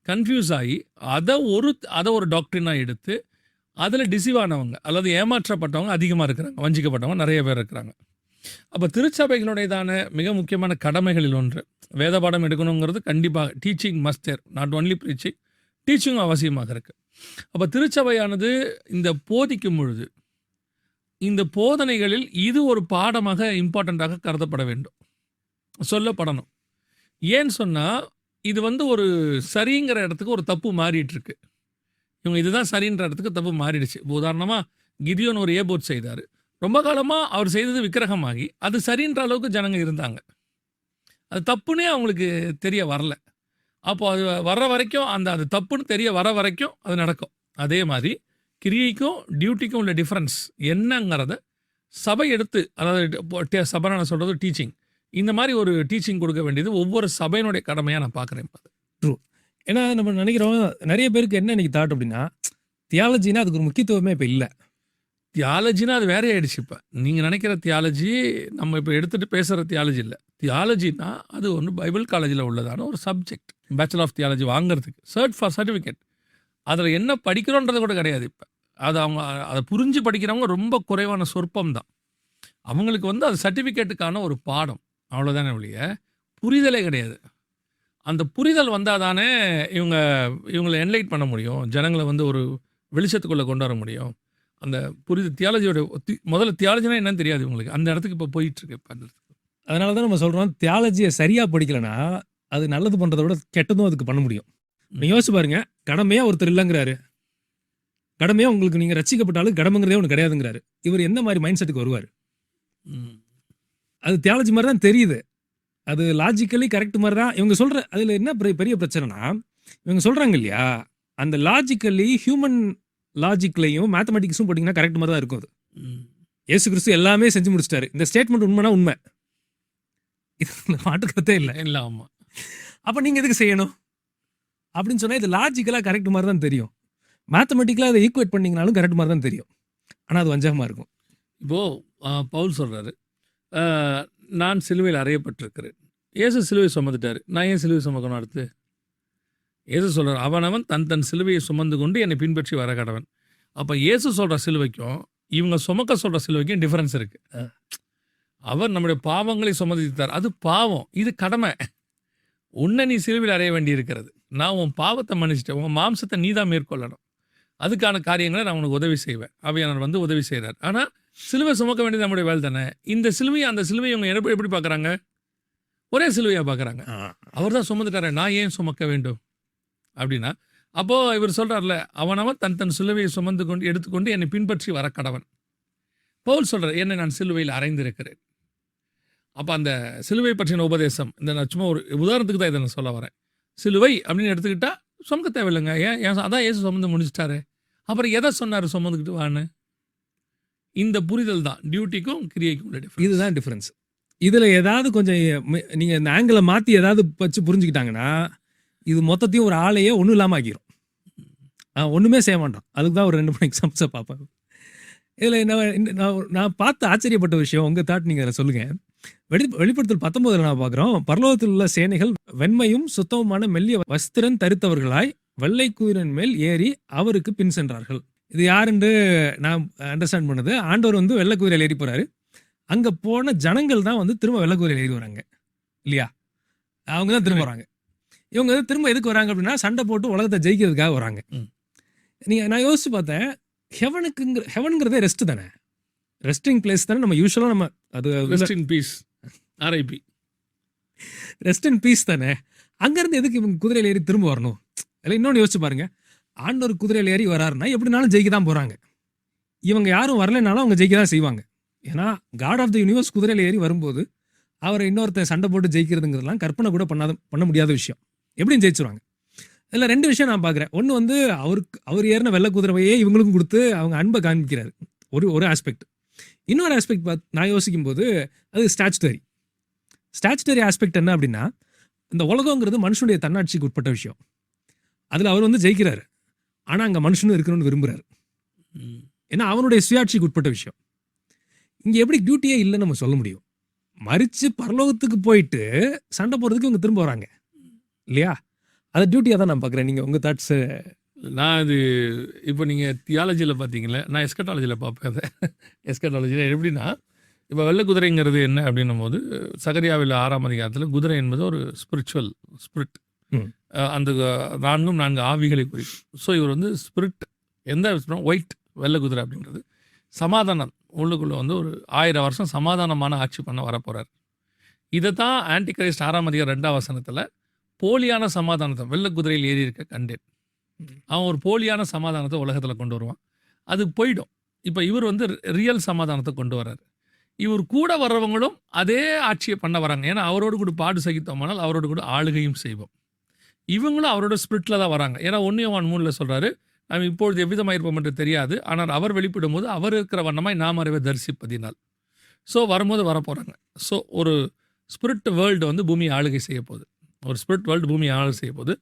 கன்ஃப்யூஸ் ஆகி, அத ஒரு டாக்ட்ரினா எடுத்து, அதில டிசீவ் ஆனவங்க அல்லது ஏமாற்றப்பட்டவங்க அதிகமா இருக்கிறாங்க. வஞ்சிக்கப்பட்டவங்க நெறைய பேர் இருக்கிறாங்க. அப்ப திருச்சபைகளுடையதான மிக முக்கியமான கடமைகளில் ஒன்று, வேத பாடம் எடுக்கணுங்கிறது கண்டிப்பாக teaching must there. Not only preaching, டீச்சிங்கும் அவசியமாக இருக்கு. அப்ப திருச்சபையானது இந்த போதிக்கும் பொழுது, இந்த போதனைகளில் இது ஒரு பாடமாக இம்பார்ட்டன்ட்டாக கருதப்பட வேண்டும். சொல்லப்படணும். ஏன்னு சொன்னா, இது ஒரு சரிங்கிற இடத்துக்கு ஒரு தப்பு மாறிட்டு இருக்கு. இவங்க இதுதான் சரின்ற இடத்துக்கு தப்பு மாறிடுச்சு. இப்போ உதாரணமா கிதியோன் ஒரு ஏபோத் செய்தாரு. ரொம்ப காலமா அவர் செய்தது விக்கிரகமாகி, அது சரின்ற அளவுக்கு ஜனங்க இருந்தாங்க. அது தப்புன்னே அவங்களுக்கு தெரிய வரல. அப்போ அது வர்ற வரைக்கும் அது தப்புன்னு தெரிய வர வரைக்கும் அது நடக்கும். அதே மாதிரி கிரியைக்கும் டியூட்டிக்கும் உள்ள டிஃபரன்ஸ் என்னங்கிறத சபை எடுத்து, அதாவது சபை நான் சொல்றது டீச்சிங், இந்த மாதிரி ஒரு டீச்சிங் கொடுக்க வேண்டியது ஒவ்வொரு சபையினுடைய கடமையாக நான் பார்க்குறேன். ட்ரூ. ஏன்னா நம்ம நினைக்கிறோம், நிறைய பேருக்கு என்ன இன்னைக்கு தாட் அப்படின்னா, தியாலஜினா அதுக்கு ஒரு முக்கியத்துவமே இப்போ இல்லை. தியாலஜினா அது வேற ஆயிடுச்சு. இப்போ நீங்கள் நினைக்கிற தியாலஜி நம்ம இப்போ எடுத்துகிட்டு பேசுகிற தியாலஜி இல்லை. தியாலஜினா அது பைபிள் காலேஜில் உள்ளதான ஒரு சப்ஜெக்ட். பேச்சுலர் ஆஃப் தியாலஜி வாங்குறதுக்கு சர்டிஃபிகேட். அதில் என்ன படிக்கிறோன்றது கூட கிடையாது. இப்போ அதை புரிஞ்சு படிக்கிறவங்க ரொம்ப குறைவான சொற்பம் தான். அவங்களுக்கு அது சர்டிஃபிகேட்டுக்கான ஒரு பாடம், அவ்வளோதானே ஒழிய புரிதலே கிடையாது. அந்த புரிதல் வந்தால் தானே இவங்களை என்லைட் பண்ண முடியும், ஜனங்களை ஒரு வெளிச்சத்துக்குள்ளே கொண்டு வர முடியும். அந்த புரிதல் தியாலஜியோட முதல்ல தியாலஜினா என்னன்னு தெரியாது இவங்களுக்கு. அந்த இடத்துக்கு இப்போ போயிட்டுருக்கு. இப்போ அதனால தான் நம்ம சொல்கிறோம், தியாலஜியை சரியாக படிக்கலைன்னா அது நல்லது பண்ணுறத விட கெட்டதும் அதுக்கு பண்ண முடியும். நீங்கள் யோசிச்சு பாருங்க, கடமையாக ஒருத்தர் இல்லைங்கிறாரு, கடமையாக உங்களுக்கு நீங்கள் ரசிக்கப்பட்டாலும் கடமைங்கிறதே ஒன்று கிடையாதுங்கிறாரு. இவர் எந்த மாதிரி மைண்ட் செட்டுக்கு வருவார்? அது தியாலஜி மாதிரி தான் தெரியுது, அது லாஜிக்கலி கரெக்ட் மாதிரி தான் இவங்க சொல்கிற. அதில் என்ன பெரிய பிரச்சனைனா, இவங்க சொல்கிறாங்க இல்லையா, அந்த லாஜிக்கலி ஹியூமன் லாஜிக்லையும் மேத்தமெட்டிக்ஸும் போட்டிங்கன்னா கரெக்ட் மாதிரி தான் இருக்கும். அது இயேசு கிறிஸ்து எல்லாமே செஞ்சு முடிச்சிட்டாரு. இந்த ஸ்டேட்மெண்ட் உண்மைனா உண்மை, இது மாட்டுக்கிறதே இல்லை. இல்லை, ஆமாம். அப்போ நீங்கள் எதுக்கு செய்யணும் அப்படின்னு சொன்னால், இது லாஜிக்கலாக கரெக்ட் மாதிரி தான் தெரியும். மேத்தமெட்டிக்கலாக அதை ஈக்குவேட் பண்ணிங்கனாலும் கரெக்ட் மாதிரி தான் தெரியும். ஆனால் அது வஞ்சகமாக இருக்கும். இப்போது பவுல் சொல்கிறாரு, நான் சிலுவையில் அறையப்பட்டிருக்கிறேன். இயேசு சிலுவை சுமந்துட்டார், நான் ஏன் சிலுவை சுமக்கணும்? அடுத்து இயேசு சொல்கிறார், அவனவன் தன் சிலுவையை சுமந்து கொண்டு என்னை பின்பற்றி வர கடவன். அப்போ இயேசு சொல்கிற சிலுவைக்கும் இவங்க சுமக்க சொல்கிற சிலுவைக்கும் டிஃபரன்ஸ் இருக்குது. அவர் நம்முடைய பாவங்களை சுமதித்தார், அது பாவம், இது கடமை. உன்னை நீ சிலுவையில் அறைய வேண்டி இருக்கிறது. நான் உன் பாவத்தை மன்னிச்சிட்டேன், உன் மாம்சத்தை நீ தான் மேற்கொள்ளணும், அதுக்கான காரியங்களை நான் உனக்கு உதவி செய்வேன். அவையானவர் உதவி செய்கிறார். ஆனால் சிலுவை சுமக்க வேண்டியது நம்முடைய வேலை தானே. இந்த சிலுவையை அந்த சிலுவையை இவங்க எப்படி பார்க்குறாங்க? ஒரே சிலுவையாக பார்க்குறாங்க. அவர் தான் சுமந்துட்டாரு, நான் ஏன் சுமக்க வேண்டும் அப்படின்னா, அப்போது இவர் சொல்கிறார்ல, அவனவன் தன் சிலுவையை சுமந்து கொண்டு எடுத்துக்கொண்டு என்னை பின்பற்றி வர கடவன். பவுல் சொல்கிறார், என்னை நான் சிலுவையில் அறைந்திருக்கிறேன். அப்போ அந்த சிலுவை பற்றின உபதேசம், நான் சும்மா ஒரு உதாரணத்துக்கு தான் இதை நான் சொல்ல வரேன். சிலுவை அப்படின்னு எடுத்துக்கிட்டா சுமக்க தேவையில்லைங்க. ஏன் அதான் இயேசு சுமந்து முடிச்சிட்டாரு, அப்புறம் எதை சொன்னார் சுமந்துக்கிட்டு வான்னு? இந்த புரிதல் தான் டியூட்டிக்கும் கிரியைக்கும் உள்ள டிஃபரன்ஸ். இதுதான் டிஃபரன்ஸ். இதில் ஏதாவது கொஞ்சம் நீங்கள் இந்த ஆங்கிளை மாற்றி ஏதாவது வச்சு புரிஞ்சுக்கிட்டாங்கன்னா, இது மொத்தத்தையும் ஒரு ஆளையே ஒன்றும் இல்லாமல் ஆக்கிரும். ஒன்றுமே செய்ய மாட்டோம். அதுக்கு தான் ஒரு 2-3 எக்ஸாம்பிள்ஸை பார்ப்பேன். இதில் நான் பார்த்து ஆச்சரியப்பட்ட விஷயம், உங்கள் தாட் நீங்கள் அதில் சொல்லுங்கள். வெளிப்படுத்தல் 19 நான் பார்க்குறோம், பரலோகத்தில் உள்ள சேனைகள் வெண்மையும் சுத்தமுமான மெல்லிய வஸ்திரன் தரித்தவர்களாய் வெள்ளை குதிரையின் மேல் ஏறி அவருக்கு பின் சென்றார்கள். இது யாருன்னு நான் அண்டர்ஸ்டாண்ட் பண்ணது, ஆண்டவர் வெள்ளை குதிரையில் ஏறி போகிறாரு. அங்கே போன ஜனங்கள் தான் திரும்ப வெள்ளை குதிரையில் ஏறி வராங்க இல்லையா? அவங்க தான் திரும்ப வராங்க. இவங்க திரும்ப எதுக்கு வராங்க அப்படின்னா, சண்டை போட்டு உலகத்தை ஜெயிக்கிறதுக்காக வராங்க. நான் யோசிச்சு பார்த்தேன், ஹெவனுங்கிறதே ரெஸ்ட் தானே, ரெஸ்டிங் பிளேஸ் தானே. நம்ம யூஸ்வலாக நம்ம அது rest in peace, RIP, rest in peace தானே. அங்கேருந்து எதுக்கு இவங்க குதிரையில் ஏறி திரும்ப வரணும்? இல்லை, இன்னொன்று யோசிச்சு பாருங்க, ஆண்டவர் குதிரையில் ஏறி வராருன்னா எப்படினாலும் ஜெயிக்க தான் போகிறாங்க. இவங்க யாரும் வரலைனாலும் அவங்க ஜெயிக்க தான் செய்வாங்க. ஏன்னா காட் ஆஃப் த யூனிவர்ஸ் குதிரையில் ஏறி வரும்போது அவரை இன்னொருத்தர் சண்டை போட்டு ஜெயிக்கிறதுங்கிறதுலாம் கற்பனை கூட பண்ண முடியாத விஷயம். எப்படியும் ஜெயிச்சிருவாங்க. இதில் 2 விஷயம் நான் பார்க்குறேன். ஒன்று அவர் ஏறின வெள்ளை குதிரைவையே இவங்களுக்கும் கொடுத்து அவங்க அன்பை காண்பிக்கிறாரு, ஒரு ஆஸ்பெக்ட். இன்னொரு ஆஸ்பெக்ட் நான் யோசிக்கும் போது அது ஸ்டாச்சுட்டரி ஆஸ்பெக்ட். என்ன அப்படின்னா, இந்த உலகங்கிறது மனுஷனுடைய தன்னாட்சிக்கு உட்பட்ட விஷயம். அதில் அவர் ஜெயிக்கிறாரு, ஆனால் அங்கே மனுஷனும் இருக்கணும்னு விரும்புகிறாரு. ஏன்னா அவனுடைய சுயாட்சிக்கு உட்பட்ட விஷயம். இங்கே எப்படி டியூட்டியே இல்லைன்னு நம்ம சொல்ல முடியும்? மறித்து பரலோகத்துக்கு போயிட்டு சண்டை போடுறதுக்கு இவங்க திரும்ப வராங்க இல்லையா? அதை டியூட்டியாக தான் நான் பார்க்குறேன். நீங்கள் உங்கள் தாட்ஸு. நான் இது இப்போ நீங்கள் தியாலஜியில் பார்த்தீங்களே, நான் எஸ்கட்டாலஜியில் பார்ப்பேன். அதை எஸ்கட்டாலஜியில் எப்படின்னா, இப்போ வெள்ளை குதிரைங்கிறது என்ன அப்படின்னும் போது சகரியாவில் 6ஆம் அதிகாரத்தில் குதிரை என்பது ஒரு ஸ்பிரிச்சுவல் ஸ்பிரிட். அந்த 4 ஆவிகளை குறிக்கும். ஸோ இவர் வந்து ஸ்பிரிட் எந்த ஒயிட் வெள்ளை குதிரை அப்படின்றது சமாதானம் உள்ளுக்குள்ளே வந்து ஒரு 1000 வருஷம் சமாதானமான ஆட்சி பண்ண வரப்போகிறார். இதை தான் ஆன்டி கிரைஸ்ட் 6ஆம் அதிகாரம் 2ஆம் வசனத்தில் போலியான சமாதானத்தை வெள்ளை குதிரையில் ஏறி இருக்க கண்டேன். அவன் ஒரு போலியான சமாதானத்தை உலகத்தில் கொண்டு வருவான், அது போயிடும். இப்போ இவர் வந்து ரியல் சமாதானத்தை கொண்டு வர்றாரு. இவர் கூட வர்றவங்களும் அதே ஆட்சியை பண்ண வராங்க. ஏன்னா அவரோடு கூட பாடு சகித்தோமானால் அவரோடு கூட ஆளுகையும் செய்வோம். இவங்களும் அவரோட ஸ்பிரிட்டில் தான் வராங்க. ஏன்னா 1 யோவான் 3 சொல்கிறாரு, நாம் இப்பொழுது எவ்விதமாக இருப்போம் என்று தெரியாது, ஆனால் அவர் வெளிப்படும் போது அவர் இருக்கிற வண்ணமாய் நாம் அறிவை தரிசிப்பதினால். ஸோ வரும்போது வரப்போகிறாங்க. ஸோ ஒரு ஸ்பிரிட் வேர்ல்டு வந்து பூமியை ஆளுகை செய்ய போகுது. ஒரு ஸ்பிரிட் வேர்ல்டு பூமியை ஆளுகை செய்ய போகுது.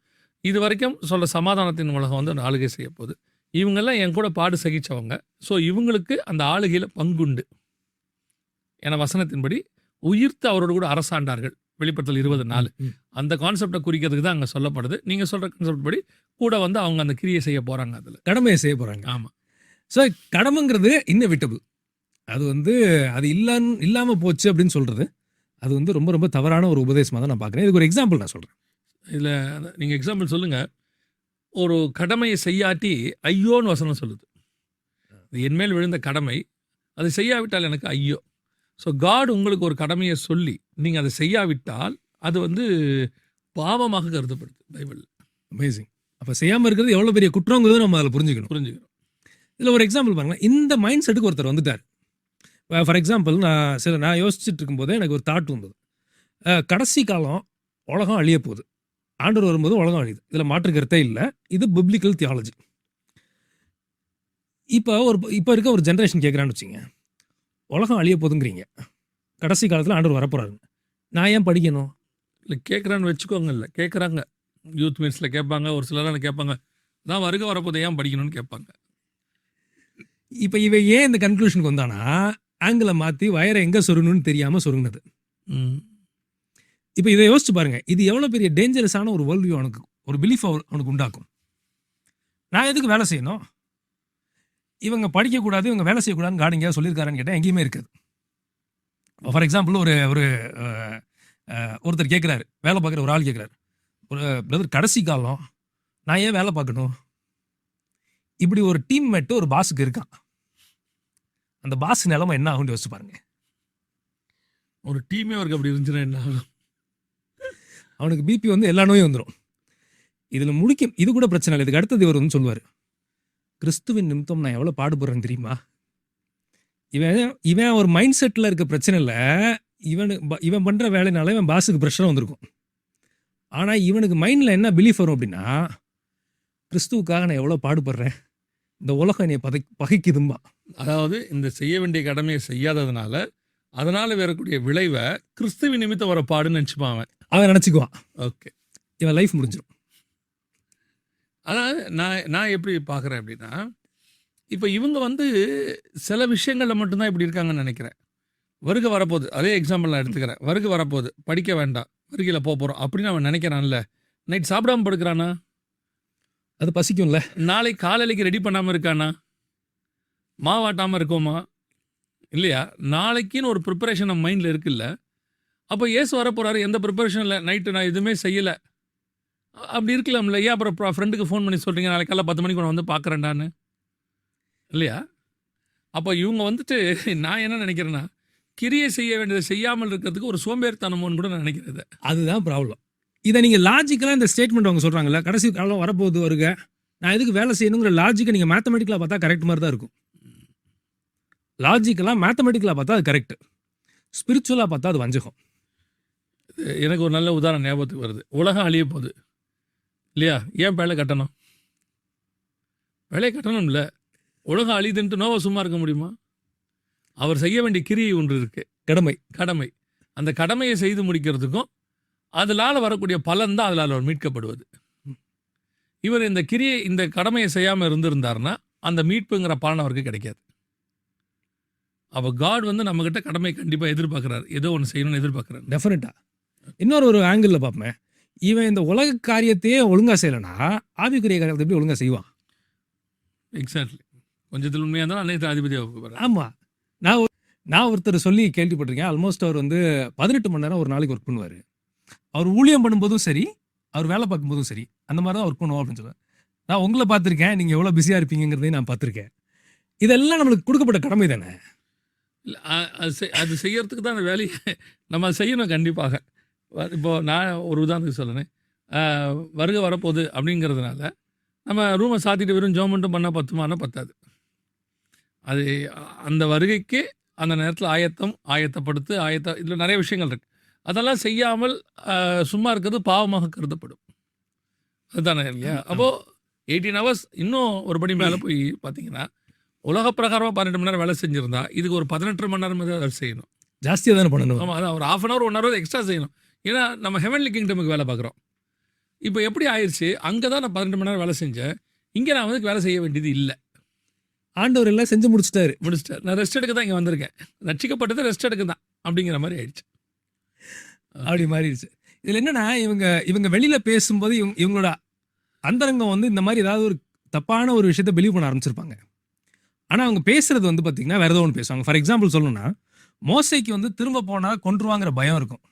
இது வரைக்கும் சொல்ல சமாதானத்தின் உலகம் வந்து ஆளுகை செய்ய போகுது. இவங்கெல்லாம் என் கூட பாடு சகிச்சவங்க. ஸோ இவங்களுக்கு அந்த ஆளுகையில் பங்குண்டு. என வசனத்தின்படி உயிர்த்து அவரோடு கூட அரசாண்டார்கள். வெளிப்படுத்தல் 20:4 அந்த கான்செப்டை குறிக்கிறதுக்கு தான் அங்கே சொல்லப்படுது. நீங்கள் சொல்கிற கான்செப்ட் படி கூட வந்து அவங்க அந்த கிரியை செய்ய போகிறாங்க, அதில் கடமையை செய்ய போகிறாங்க. ஆமாம். ஸோ கடமைங்கிறது இன்னெவிட்டபிள். அது வந்து அது இல்லாமல் போச்சு அப்படின்னு சொல்கிறது அது வந்து ரொம்ப ரொம்ப தவறான ஒரு உபதேசமாக தான் நான் பார்க்குறேன். இதுக்கு ஒரு எக்ஸாம்பிள் நான் சொல்கிறேன். இதில் நீங்கள் எக்ஸாம்பிள் சொல்லுங்கள். ஒரு கடமையை செய்யாட்டி ஐயோன்னு வசனம் சொல்லுது. இது என்மேல் விழுந்த கடமை, அதை செய்யாவிட்டால் எனக்கு ஐயோ. ஸோ காட் உங்களுக்கு ஒரு கடமையை சொல்லி நீங்கள் அதை செய்யாவிட்டால் அது வந்து பாவமாக கருதப்படுது பைபிளில். அமேசிங். அப்போ செய்யாமல் இருக்கிறது எவ்வளோ பெரிய குற்றங்கிறது நம்ம அதில் புரிஞ்சுக்கணும். இதில் ஒரு எக்ஸாம்பிள் பாருங்கள். இந்த மைண்ட் செட்டுக்கு ஒருத்தர் வந்துட்டார். ஃபார் எக்ஸாம்பிள் நான் யோசிச்சுட்டு இருக்கும்போதே எனக்கு ஒரு தாட் வந்தது. கடைசி காலம் உலகம் அழிய போகுது, ஆண்டவர் வரும்போது உலகம் அழியுது, இதில் மாற்று கருத்தே இல்லை. இது பிப்ளிக்கல் தியாலஜி. இப்போ இருக்க ஒரு ஜென்ரேஷன் கேட்குறான்னு வச்சுங்க, உலகம் அழிய போதுங்கிறீங்க, கடைசி காலத்தில் ஆண்டவர் வரப்போறாருங்க, நான் ஏன் படிக்கணும்? இல்லை கேட்குறான்னு வச்சுக்கோங்க. இல்லை கேட்குறாங்க, யூத் மீட்ஸில் கேட்பாங்க, ஒரு சிலர்லாம் கேட்பாங்க, நான் வருக வரப்போதை ஏன் படிக்கணும்னு கேட்பாங்க. இப்போ இவன் ஏன் இந்த கன்க்ளூஷனுக்கு வந்தானா, ஆங்கிளை மாற்றி வயரை எங்கே சொருகணும்னு தெரியாமல் சொருங்கினது. இப்போ இதை யோசிச்சு பாருங்க, இது எவ்வளோ பெரிய டேஞ்சரஸான ஒரு வேர்ல்ட் வியூ அவனுக்கு, ஒரு பிலீஃப் அவனுக்கு உண்டாக்கும். நான் எதுக்கு வேலை செய்யணும்? இவங்க படிக்கக்கூடாது, இவங்க வேலை செய்யக்கூடாதுன்னு காடு எங்கேயாவது சொல்லியிருக்காருன்னு கேட்டால் எங்கேயுமே இருக்காது. ஃபார் எக்ஸாம்பிள் ஒருத்தர் கேட்குறாரு, வேலை பார்க்குற ஒரு ஆள் கேட்குறாரு, ஒரு பிரதர் கடைசி காலம் நான் ஏன் வேலை பார்க்கணும்? இப்படி ஒரு டீம்மேட்டு ஒரு பாஸுக்கு இருக்கான். அந்த பாஸ் நிலைமை என்ன ஆகும்னு யோசிச்சு பாருங்க. ஒரு டீமே அவருக்கு அப்படி இருந்துச்சுன்னா என்ன ஆகும்? அவனுக்கு பிபி வந்து எல்லா நோயும் வந்துடும். இதில் முடிக்கும் இது கூட பிரச்சனை இல்லை. இதுக்கு அடுத்தது இவர் வந்து சொல்லுவார், கிறிஸ்துவின் நிமித்தம் நான் எவ்வளோ பாடுபடுறேன்னு தெரியுமா? இவன் ஒரு மைண்ட் செட்டில் இருக்க பிரச்சனை இல்லை. இவன் பண்ணுற வேலைனால இவன் பாஸுக்கு ப்ரெஷராக வந்திருக்கும். ஆனால் இவனுக்கு மைண்டில் என்ன பிலீஃப் வரும் அப்படின்னா, கிறிஸ்துவுக்காக நான் எவ்வளோ பாடுபடுறேன், இந்த உலகம் என்னை பகைக்குதும்பா. அதாவது இந்த செய்ய வேண்டிய கடமையை செய்யாததுனால அதனால் வரக்கூடிய விளைவை கிறிஸ்துவின் நிமித்தம் வர பாடுன்னு நினச்சிப்பான் அவன் நினச்சிக்குவான். ஓகே, இவன் லைஃப் முடிஞ்சிடும். அதாவது நான் எப்படி பார்க்குறேன் அப்படின்னா, இப்போ இவங்க வந்து சில விஷயங்களில் மட்டும்தான் இப்படி இருக்காங்கன்னு நினைக்கிறேன். வருகை வரப்போகுது, அதே எக்ஸாம்பிள் நான் எடுத்துக்கிறேன். வருகை வரப்போகுது, படிக்க வேண்டாம், வருகையில் போகிறோம் அப்படின்னு அவன் நினைக்கிறான்ல. நைட் சாப்பிடாம படுக்கிறானா? அது பசிக்கும்ல. நாளைக்கு காலையிலைக்கு ரெடி பண்ணாமல் இருக்கானா? மாவாட்டாமல் இருக்கோமா? இல்லையா? நாளைக்குன்னு ஒரு ப்ரிப்பரேஷன் நம்ம மைண்டில் இருக்குல்ல. அப்போ ஏசு வரப்போகிறாரு, எந்த ப்ரிப்பரேஷன் இல்லை, நைட்டு நான் எதுவுமே செய்யலை, அப்படி இருக்கலாம்ல. ஏன் அப்புறம் ஃப்ரெண்டுக்கு ஃபோன் பண்ணி சொல்கிறீங்க நாளைக்கு காலைல 10 மணிக்கு நான் வந்து பார்க்குறேன்டான்னு? இல்லையா? அப்போ இவங்க வந்துட்டு நான் என்ன நினைக்கிறேன்னா, கிரியை செய்ய வேண்டியதை செய்யாமல் இருக்கிறதுக்கு ஒரு சோம்பேறித்தனமோன்னு கூட நான் நினைக்கிறது. அதுதான் ப்ராப்ளம். இதை நீங்கள் லாஜிக்கலாக இந்த ஸ்டேட்மெண்ட் அவங்க சொல்கிறாங்கல்ல, கடைசி காலம் வரப்போகுது வருக, நான் எதுக்கு வேலை செய்யணுங்கிற லாஜிக்கை நீங்கள் மேத்தமெட்டிக்கலாக பார்த்தா கரெக்ட் மாதிரி தான் இருக்கும். லாஜிக்கலாக மேத்தமெட்டிக்கலாக பார்த்தா அது கரெக்டு, ஸ்பிரிச்சுவலாக பார்த்தா அது வஞ்சகம். எனக்கு ஒரு நல்ல உதாரணம் ஞாபகத்துக்கு வருது. உலகம் அழிய போகுது இல்லையா? ஏன் வேலை கட்டணும்? வேலையை கட்டணும் இல்லை. உலகம் அழிதுன்ட்டு நோவா சும்மா இருக்க முடியுமா? அவர் செய்ய வேண்டிய கிரியை ஒன்று இருக்குது, கடமை. அந்த கடமையை செய்து முடிக்கிறதுக்கும் அதனால் வரக்கூடிய பலன் தான் அதனால் அவர் மீட்கப்படுவது. இவர் இந்த கடமையை செய்யாமல் இருந்திருந்தார்னா அந்த மீட்புங்கிற பலன் அவருக்கு கிடைக்காது. அப்போ காட் வந்து நம்மக்கிட்ட கடமை கண்டிப்பாக எதிர்பார்க்குறாரு, ஏதோ ஒன்று செய்யணும்னு எதிர்பார்க்குறாரு. டெஃபினட்டா. இன்னொரு ஆங்கிளில் பார்ப்பேன், இவன் இந்த உலக காரியத்தையே ஒழுங்காக செய்யலைன்னா ஆவிக்குரிய காரியத்தை எப்படி ஒழுங்காக செய்வான்? எக்ஸாக்ட்லி. கொஞ்சத்தில் உண்மையாக இருந்தாலும் அன்னைக்கு அதிபதியாக போகிறார். ஆமாம். நான் ஒருத்தர் சொல்லி கேள்விப்பட்டிருக்கேன். ஆல்மோஸ்ட் அவர் வந்து 18 மணி நேரம் ஒரு நாளைக்கு ஒர்க் பண்ணுவார். அவர் ஊழியம் பண்ணும்போதும் சரி, அவர் வேலை பார்க்கும்போதும் சரி, அந்த மாதிரி தான் ஒர்க் பண்ணுவோம் அப்படின்னு சொல்லுவேன். நான் உங்களை பார்த்துருக்கேன், நீங்கள் எவ்வளோ பிஸியாக இருப்பீங்கிறதையும் நான் பார்த்துருக்கேன். இதெல்லாம் நம்மளுக்கு கொடுக்கப்பட்ட கடமை தானே. இல்லை, அது செய்யறதுக்கு தான் அந்த வேலையை நம்ம செய்யணும் கண்டிப்பாக. இப்போது நான் ஒரு உதாரணத்துக்கு சொல்லுறேன். வருகை வரப்போகுது அப்படிங்கிறதுனால நம்ம ரூமை சாத்திட்டு வெறும் ஜோம் மட்டும் பண்ணால் பத்துமானா பத்தாது. அது அந்த வருகைக்கு அந்த நேரத்தில் ஆயத்தப்படுத்து இதில் நிறைய விஷயங்கள் இருக்குது. அதெல்லாம் செய்யாமல் சும்மா இருக்கிறது பாவமாக கருதப்படும். அதுதானே இல்லையா? அப்போது 18 ஹவர்ஸ் இன்னும் ஒரு படி மேலே போய் பார்த்தீங்கன்னா, உலக பிரகாரமாக 12 மணி நேரம் வேலை செஞ்சுருந்தா இதுக்கு ஒரு 18 மணி நேரம் வேலை செய்யணும். ஜாஸ்தியாக தானே பண்ணணும். ஆமாம், அதான் ஒரு 1/2 hour 1 hour எக்ஸ்ட்ரா செய்யணும். ஏன்னா நம்ம ஹெவன்லி கிங்டமுக்கு வேலை பார்க்குறோம். இப்போ எப்படி ஆயிடுச்சு, அங்கே தான் நான் 12 மணி நேரம் வேலை செஞ்சேன், இங்கே நான் வந்து வேலை செய்ய வேண்டியது இல்லை. ஆண்டவர் எல்லாம் செஞ்சு முடிச்சிட்டாரு. நான் ரெஸ்ட் எடுக்க தான் இங்கே வந்திருக்கேன். ரட்சிக்கப்பட்டது ரெஸ்ட் எடுக்க தான் அப்படிங்கிற மாதிரி ஆயிடுச்சு. அப்படி மாறிடுச்சு. இதில் என்னன்னா, இவங்க வெளியில் பேசும்போது இவங்களோட அந்தரங்கம் வந்து இந்த மாதிரி ஏதாவது ஒரு தப்பான ஒரு விஷயத்த பிலீவ் பண்ண ஆரம்பிச்சிருப்பாங்க. ஆனால் அவங்க பேசுறது வந்து பார்த்தீங்கன்னா வேறு ஏதோ ஒன்று பேசுவாங்க. ஃபார் எக்ஸாம்பிள் சொல்லணும்னா, மோசைக்கு வந்து திரும்ப போனால் கொன்றுவாங்கிற பயம் இருக்கும்.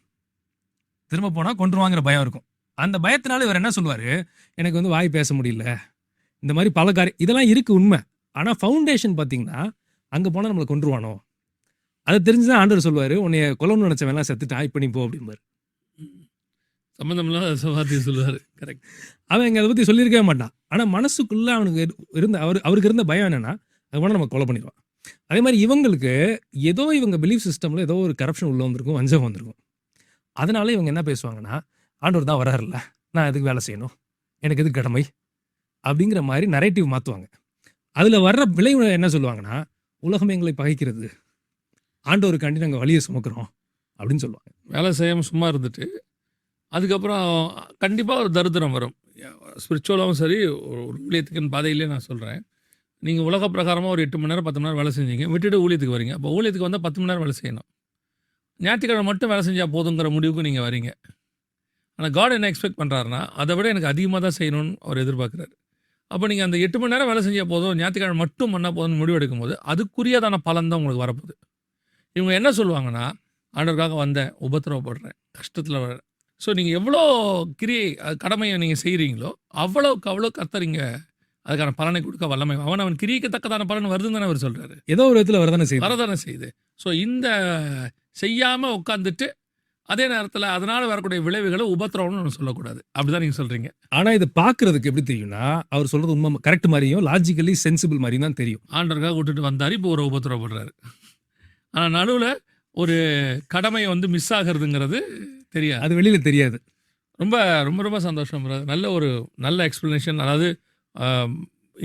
அந்த பயத்தினால இவர் என்ன சொல்லுவார், எனக்கு வந்து வாய் பேச முடியல, இந்த மாதிரி பல காரியம் இதெல்லாம் இருக்குது உண்மை. ஆனால் ஃபவுண்டேஷன் பார்த்தீங்கன்னா அங்கே போனால் நம்மளை கொன்றுவானோ அதை தெரிஞ்சு தான் ஆண்டவர் சொல்லுவார், உன்னைய கொல்லணும்னு நினச்சவெல்லாம் செத்துட்டான், இப்போ நீ போ அப்படிம்பார். சம்மந்தம்லாம் வார்த்தையை சொல்லுவார். கரெக்ட். அவன் இங்கே அதை பற்றி சொல்லியிருக்கவே மாட்டான். ஆனால் மனசுக்குள்ளே அவனுக்கு அவருக்கு இருந்த பயம் என்னென்னா, அது போனால் நம்ம கொலை பண்ணிடுவான். அதே மாதிரி இவங்களுக்கு ஏதோ இவங்க பிலீஃப் சிஸ்டமில் ஏதோ ஒரு கரப்ஷன் உள்ள வந்திருக்கும், வஞ்சகம் வந்திருக்கும். அதனால இவங்க என்ன பேசுவாங்கன்னா, ஆண்டவர் தான் வராருல்ல, நான் எதுக்கு வேலை செய்யணும், எனக்கு எதுக்கு கடமை அப்படிங்கிற மாதிரி நரேட்டிவ் மாற்றுவாங்க. அதில் வர்ற விளைவு என்ன சொல்லுவாங்கன்னா, உலகம் எங்களை பகைக்கிறது, ஆண்டவருக்காண்டி நாங்கள் வழியை சுமக்கிறோம் அப்படின்னு சொல்லுவாங்க. வேலை செய்யாமல் சும்மா இருந்துட்டு அதுக்கப்புறம் கண்டிப்பாக ஒரு தரித்திரம் வரும். ஸ்பிரிச்சுவலாகவும் சரி, ஒரு ஊழியத்துக்குன்னு பாதையிலே நான் சொல்கிறேன். நீங்கள் உலக பிரகாரமாக ஒரு 8 மணி நேரம் 10 மணி நேரம் வேலை செஞ்சீங்க, விட்டுட்டு ஊழியத்துக்கு வரீங்க. அப்போ ஊழியத்துக்கு வந்தால் 10 மணி நேரம் வேலை செய்யணும். ஞாயிற்றுக்கிழமை மட்டும் வேலை செஞ்சால் போதுங்கிற முடிவுக்கு நீங்கள் வரீங்க. ஆனால் காட் என்ன எக்ஸ்பெக்ட் பண்ணுறாருன்னா, அதை விட எனக்கு அதிகமாக தான் செய்யணும்னு அவர் எதிர்பார்க்குறாரு. அப்போ நீங்கள் அந்த 8 மணி நேரம் வேலை செஞ்சால் போதும், ஞாயிற்றுக்கிழமை மட்டும் பண்ணால் போதும்னு முடிவு எடுக்கும் போது அதுக்குரியதான பலன் தான் உங்களுக்கு வரப்போகுது. இவங்க என்ன சொல்லுவாங்கன்னா, ஆண்டவருக்காக வந்தேன், உபத்திரவப்படுறேன், கஷ்டத்தில் வரேன். ஸோ நீங்கள் எவ்வளோ கடமையை நீங்கள் செய்கிறீங்களோ அவ்வளோ கர்த்தர் இங்கே அதுக்கான பலனை கொடுக்க வல்லமை. அவன் கிரியைக்கு தக்கதான பலன் வருதுன்னு தானே அவர் சொல்கிறாரு. ஏதோ ஒரு விதத்தில் வரதானே செய்யுது. ஸோ இந்த செய்யாமல் உட்காந்துட்டு அதே நேரத்தில் அதனால் வரக்கூடிய விளைவுகளை உபத்திரவம்னு நம்ம சொல்லக்கூடாது. அப்படிதான் நீங்கள் சொல்கிறீங்க. ஆனால் இது பார்க்குறதுக்கு எப்படி தெரியும்னா, அவர் சொல்கிறது உண்மை கரெக்ட் மாதிரியும் லாஜிக்கலி சென்சிபிள் மாதிரியும் தான் தெரியும். ஆண்டவருக்காக விட்டுட்டு வந்தார், இப்போ ஒரு உபத்திரவப்படுறாரு. ஆனால் நடுவில் ஒரு கடமை வந்து மிஸ் ஆகிறதுங்கிறது தெரியாது, அது வெளியில் தெரியாது. ரொம்ப ரொம்ப ரொம்ப சந்தோஷம். நல்ல எக்ஸ்ப்ளனேஷன். அதாவது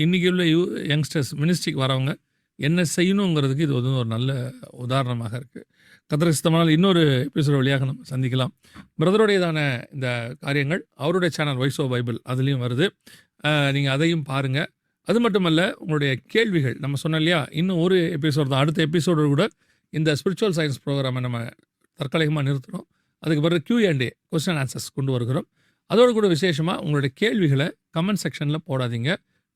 இன்றைக்கி உள்ள யங்ஸ்டர்ஸ் மினிஸ்ட்ரிக்கு வரவங்க என்ன செய்யணுங்கிறதுக்கு இது வந்து ஒரு நல்ல உதாரணமாக இருக்குது. கர்த்தருக்கு சித்தமானால் இன்னொரு எபிசோட் வழியாக நம்ம சந்திக்கலாம். பிரதருடையதான இந்த காரியங்கள் அவருடைய சேனல் வாய்ஸ் ஆஃப் பைபிள் அதுலேயும் வருது. நீங்கள் அதையும் பாருங்கள். அது மட்டுமல்ல, உங்களுடைய கேள்விகள் நம்ம சொன்னோம் இல்லையா, இன்னும் ஒரு எபிசோட் தான், அடுத்த எபிசோடு கூட இந்த ஸ்பிரிச்சுவல் சயின்ஸ் ப்ரோக்ராமை நம்ம தற்காலிகமாக நிறுத்துகிறோம். அதுக்கு பிறகு Q&A கொஸ்டின் அண்ட் ஆன்சர்ஸ் கொண்டு வருகிறோம். அதோடு கூட விசேஷமாக உங்களுடைய கேள்விகளை கமெண்ட் செக்ஷனில் போடாதீங்க.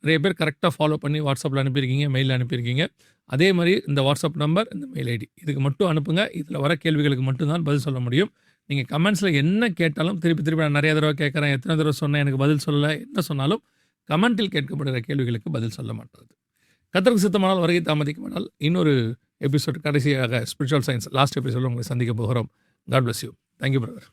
நிறைய பேர் கரெக்டாக ஃபாலோ பண்ணி வாட்ஸ்அப்பில் அனுப்பியிருக்கீங்க, மெயிலில் அனுப்பியிருக்கீங்க. அதே மாதிரி இந்த வாட்ஸ்அப் நம்பர், இந்த மெயில் ஐடி இதுக்கு மட்டும் அனுப்புங்க. இதில் வர கேள்விகளுக்கு மட்டும்தான் பதில் சொல்ல முடியும். நீங்கள் கமெண்ட்ஸில் என்ன கேட்டாலும் திருப்பி நான் நிறைய தடவை கேட்குறேன், எத்தனை தடவை சொன்னேன் எனக்கு பதில் சொல்லலை, என்ன சொன்னாலும் கமெண்ட்டில் கேட்கப்படுகிற கேள்விகளுக்கு பதில் சொல்ல மாட்டாது. கர்த்தருக்கு சித்தமானால் வருகை தாமதிக்குமானால் இன்னொரு எபிசோட் கடைசியாக ஸ்பிரிச்சுவல் சயின்ஸ் லாஸ்ட் எபிசோட உங்களை சந்திக்க போகிறோம். God bless you. Thank you brother.